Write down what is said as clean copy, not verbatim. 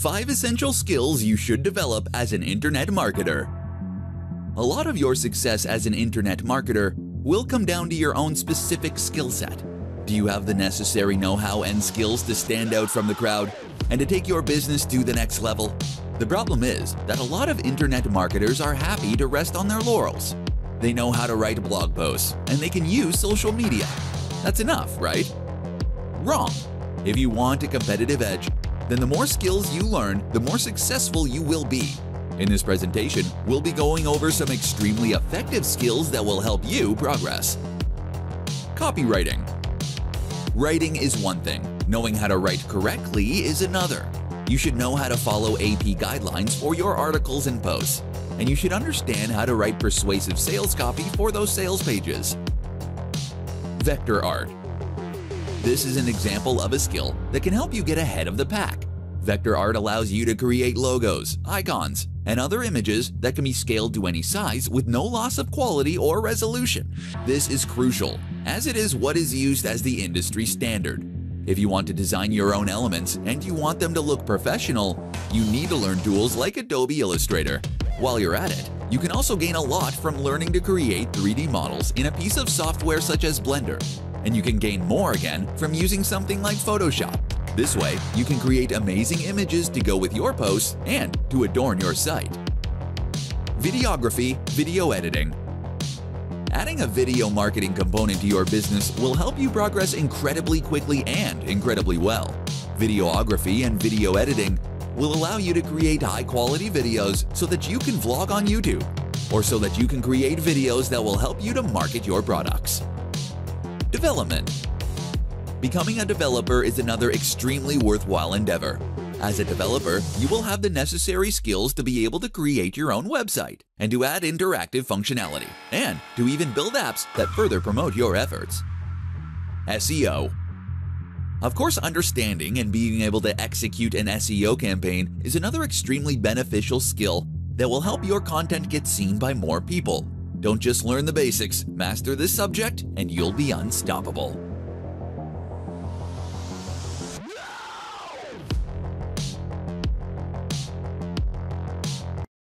5 essential skills you should develop as an internet marketer. A lot of your success as an internet marketer will come down to your own specific skill set. Do you have the necessary know-how and skills to stand out from the crowd and to take your business to the next level? The problem is that a lot of internet marketers are happy to rest on their laurels. They know how to write blog posts and they can use social media. That's enough, right? Wrong. If you want a competitive edge, then the more skills you learn, the more successful you will be. In this presentation, we'll be going over some extremely effective skills that will help you progress. Copywriting. Writing is one thing. Knowing how to write correctly is another. You should know how to follow AP guidelines for your articles and posts, and you should understand how to write persuasive sales copy for those sales pages. Vector art. This is an example of a skill that can help you get ahead of the pack. Vector art allows you to create logos, icons, and other images that can be scaled to any size with no loss of quality or resolution. This is crucial, as it is what is used as the industry standard. If you want to design your own elements and you want them to look professional, you need to learn tools like Adobe Illustrator. While you're at it, you can also gain a lot from learning to create 3D models in a piece of software such as Blender. And you can gain more again from using something like Photoshop. This way, you can create amazing images to go with your posts and to adorn your site. Videography, video editing. Adding a video marketing component to your business will help you progress incredibly quickly and incredibly well. Videography and video editing will allow you to create high-quality videos so that you can vlog on YouTube, or so that you can create videos that will help you to market your products. Development. Becoming a developer is another extremely worthwhile endeavor. As a developer, you will have the necessary skills to be able to create your own website and to add interactive functionality, and to even build apps that further promote your efforts. SEO. Of course, understanding and being able to execute an SEO campaign is another extremely beneficial skill that will help your content get seen by more people. Don't just learn the basics, master this subject, and you'll be unstoppable.